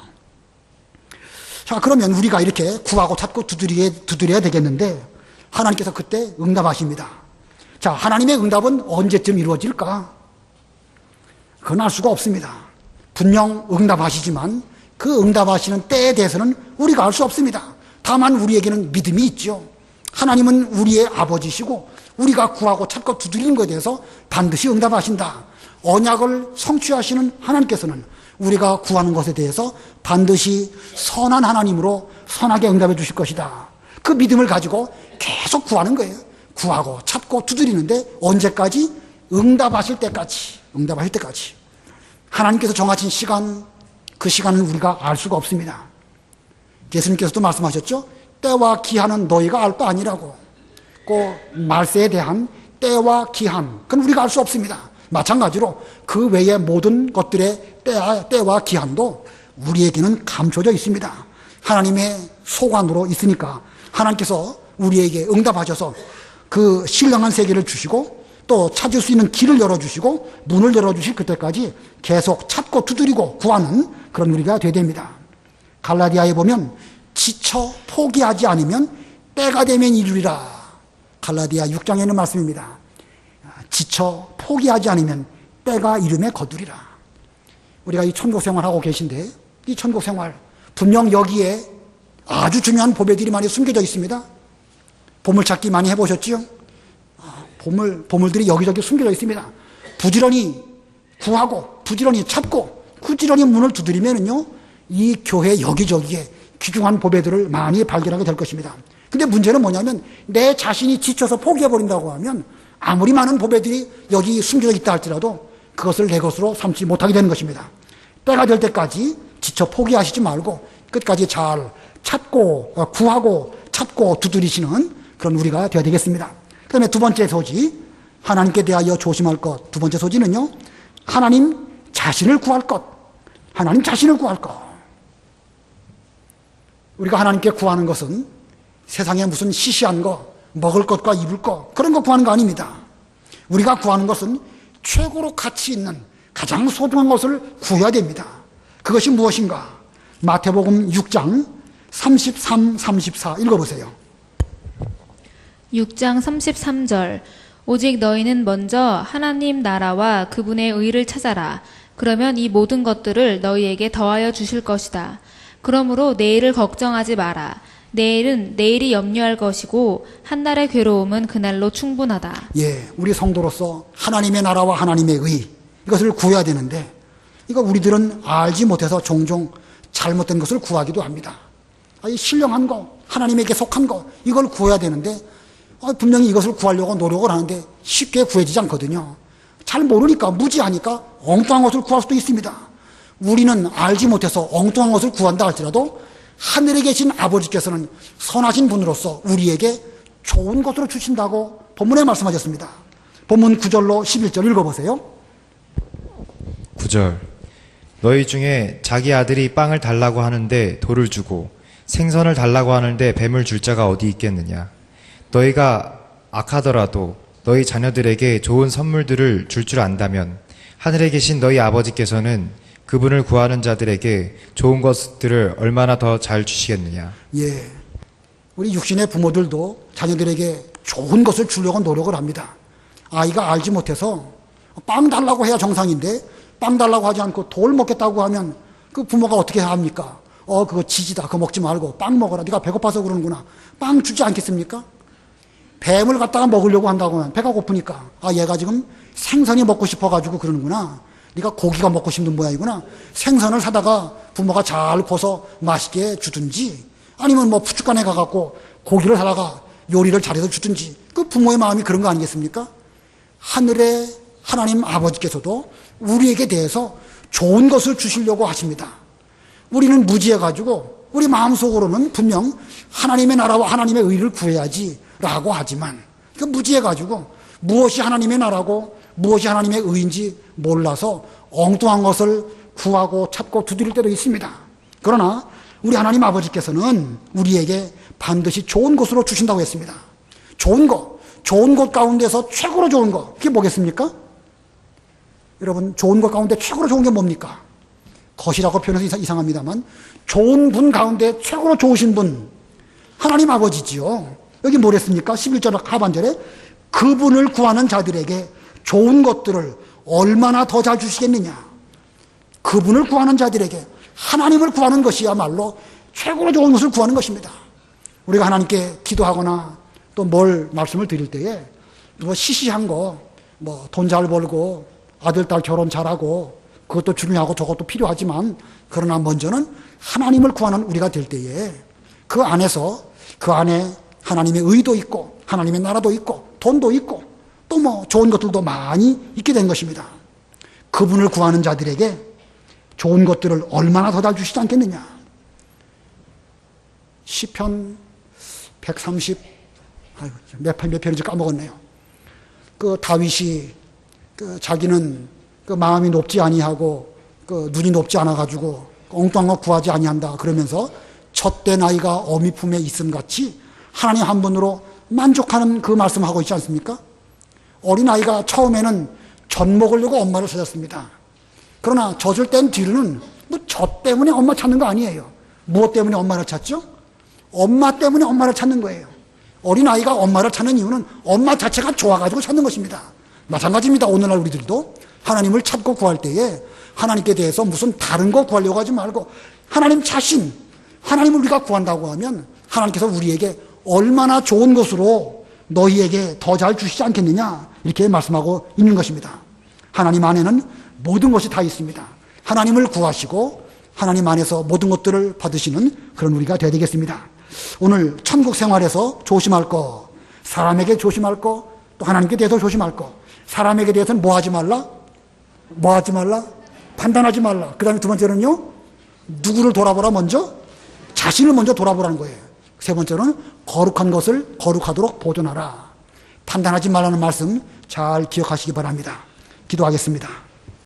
자, 그러면 우리가 이렇게 구하고 찾고 두드려야 되겠는데 하나님께서 그때 응답하십니다. 자, 하나님의 응답은 언제쯤 이루어질까? 그건 알 수가 없습니다. 분명 응답하시지만 그 응답하시는 때에 대해서는 우리가 알 수 없습니다. 다만 우리에게는 믿음이 있죠. 하나님은 우리의 아버지시고 우리가 구하고 찾고 두드리는 것에 대해서 반드시 응답하신다. 언약을 성취하시는 하나님께서는 우리가 구하는 것에 대해서 반드시 선한 하나님으로 선하게 응답해 주실 것이다. 그 믿음을 가지고 계속 구하는 거예요. 구하고 찾고 두드리는데 언제까지? 응답하실 때까지. 하나님께서 정하신 시간, 그 시간은 우리가 알 수가 없습니다. 예수님께서도 말씀하셨죠. 때와 기한은 너희가 알 바 아니라고. 그 말세에 대한 때와 기한, 그건 우리가 알 수 없습니다. 마찬가지로 그 외의 모든 것들의 때와 기한도 우리에게는 감춰져 있습니다. 하나님의 소관으로 있으니까 하나님께서 우리에게 응답하셔서 그 신령한 세계를 주시고 또 찾을 수 있는 길을 열어주시고 문을 열어주실 그때까지 계속 찾고 두드리고 구하는 그런 우리가 되어야 됩니다. 갈라디아에 보면 지쳐 포기하지 않으면 때가 되면 이루리라. 갈라디아 6장에 있는 말씀입니다. 지쳐 포기하지 않으면 때가 이름에 거두리라. 우리가 이 천국 생활하고 계신데 이 천국 생활 분명 여기에 아주 중요한 보배들이 많이 숨겨져 있습니다. 보물찾기 많이 해보셨지요? 보물들이 여기저기 숨겨져 있습니다. 부지런히 구하고 부지런히 찾고 부지런히 문을 두드리면은요 이 교회 여기저기에 귀중한 보배들을 많이 발견하게 될 것입니다. 근데 문제는 뭐냐면 내 자신이 지쳐서 포기해버린다고 하면 아무리 많은 보배들이 여기 숨겨져 있다 할지라도 그것을 내 것으로 삼지 못하게 되는 것입니다. 때가 될 때까지 지쳐 포기하시지 말고 끝까지 잘 찾고 구하고 찾고 두드리시는 그런 우리가 되어야 되겠습니다. 그 다음에 두 번째 소지, 하나님께 대하여 조심할 것. 두 번째 소지는요, 하나님 자신을 구할 것. 하나님 자신을 구할 것. 우리가 하나님께 구하는 것은 세상에 무슨 시시한 거, 먹을 것과 입을 것, 그런 거 구하는 거 아닙니다. 우리가 구하는 것은 최고로 가치 있는 가장 소중한 것을 구해야 됩니다. 그것이 무엇인가? 마태복음 6장 33, 34 읽어보세요. 6장 33절 오직 너희는 먼저 하나님 나라와 그분의 의를 찾아라. 그러면 이 모든 것들을 너희에게 더하여 주실 것이다. 그러므로 내일을 걱정하지 마라. 내일은 내일이 염려할 것이고 한날의 괴로움은 그날로 충분하다. 예, 우리 성도로서 하나님의 나라와 하나님의 의 이것을 구해야 되는데 이거 우리들은 알지 못해서 종종 잘못된 것을 구하기도 합니다. 이 신령한 거, 하나님에게 속한 거 이걸 구해야 되는데 분명히 이것을 구하려고 노력을 하는데 쉽게 구해지지 않거든요. 잘 모르니까 무지하니까 엉뚱한 것을 구할 수도 있습니다. 우리는 알지 못해서 엉뚱한 것을 구한다 할지라도 하늘에 계신 아버지께서는 선하신 분으로서 우리에게 좋은 것으로 주신다고 본문에 말씀하셨습니다. 본문 9절로 11절 읽어보세요. 9절 너희 중에 자기 아들이 빵을 달라고 하는데 돌을 주고 생선을 달라고 하는데 뱀을 줄 자가 어디 있겠느냐. 너희가 악하더라도 너희 자녀들에게 좋은 선물들을 줄 안다면 하늘에 계신 너희 아버지께서는 그분을 구하는 자들에게 좋은 것들을 얼마나 더 잘 주시겠느냐. 예, 우리 육신의 부모들도 자녀들에게 좋은 것을 주려고 노력을 합니다. 아이가 알지 못해서 빵 달라고 해야 정상인데 빵 달라고 하지 않고 돌 먹겠다고 하면 그 부모가 어떻게 합니까? 그거 지지다. 그거 먹지 말고 빵 먹어라. 네가 배고파서 그러는구나. 빵 주지 않겠습니까? 뱀을 갖다가 먹으려고 한다고 하면 배가 고프니까 얘가 지금 생선이 먹고 싶어가지고 그러는구나. 네가 고기가 먹고 싶은 모양이구나. 생선을 사다가 부모가 잘 구워서 맛있게 주든지, 아니면 뭐 푸주간에 가갖고 고기를 사다가 요리를 잘해서 주든지, 그 부모의 마음이 그런 거 아니겠습니까? 하늘의 하나님 아버지께서도 우리에게 대해서 좋은 것을 주시려고 하십니다. 우리는 무지해가지고 우리 마음속으로는 분명 하나님의 나라와 하나님의 의를 구해야지 라고 하지만, 그 무지해가지고 무엇이 하나님의 나라고 무엇이 하나님의 의인지 몰라서 엉뚱한 것을 구하고 찾고 두드릴 때도 있습니다. 그러나 우리 하나님 아버지께서는 우리에게 반드시 좋은 것으로 주신다고 했습니다. 좋은 것 가운데서 최고로 좋은 것, 그게 뭐겠습니까? 여러분, 좋은 것 가운데 최고로 좋은 게 뭡니까? 것이라고 표현해서 이상합니다만, 좋은 분 가운데 최고로 좋으신 분, 하나님 아버지지요. 여기 뭐랬습니까? 11절 하반절에 그분을 구하는 자들에게 좋은 것들을 얼마나 더 잘 주시겠느냐. 그분을 구하는 자들에게, 하나님을 구하는 것이야말로 최고로 좋은 것을 구하는 것입니다. 우리가 하나님께 기도하거나 또 뭘 말씀을 드릴 때에 뭐 시시한 거, 뭐 돈 잘 벌고 아들, 딸 결혼 잘하고 그것도 중요하고 저것도 필요하지만, 그러나 먼저는 하나님을 구하는 우리가 될 때에 그 안에서, 그 안에 하나님의 의도 있고 하나님의 나라도 있고 돈도 있고 또 뭐 좋은 것들도 많이 있게 된 것입니다. 그분을 구하는 자들에게 좋은 것들을 얼마나 더 잘 주시지 않겠느냐. 시편 130, 몇 편인지 까먹었네요. 그 다윗이 자기는 그 마음이 높지 아니하고 그 눈이 높지 않아가지고 엉뚱한 거 구하지 아니한다 그러면서 젖된 아이가 어미 품에 있음 같이 하나님 한 분으로 만족하는 그 말씀하고 있지 않습니까? 어린아이가 처음에는 젖 먹으려고 엄마를 찾았습니다. 그러나 젖을 뗀 뒤로는 뭐 젖 때문에 엄마 찾는 거 아니에요. 무엇 때문에 엄마를 찾죠? 엄마 때문에 엄마를 찾는 거예요. 어린아이가 엄마를 찾는 이유는 엄마 자체가 좋아가지고 찾는 것입니다. 마찬가지입니다. 오늘날 우리들도 하나님을 찾고 구할 때에 하나님께 대해서 무슨 다른 거 구하려고 하지 말고 하나님 자신, 하나님을 우리가 구한다고 하면 하나님께서 우리에게 얼마나 좋은 것으로 너희에게 더 잘 주시지 않겠느냐, 이렇게 말씀하고 있는 것입니다. 하나님 안에는 모든 것이 다 있습니다. 하나님을 구하시고 하나님 안에서 모든 것들을 받으시는 그런 우리가 되어야 되겠습니다. 오늘 천국 생활에서 조심할 거, 사람에게 조심할 거, 또 하나님께 대해서 조심할 거. 사람에게 대해서는 뭐 하지 말라? 뭐 하지 말라? 판단하지 말라. 그 다음에 두 번째는요, 누구를 돌아보라? 먼저 자신을 먼저 돌아보라는 거예요. 세 번째로는 거룩한 것을 거룩하도록 보존하라. 판단하지 말라는 말씀 잘 기억하시기 바랍니다. 기도하겠습니다.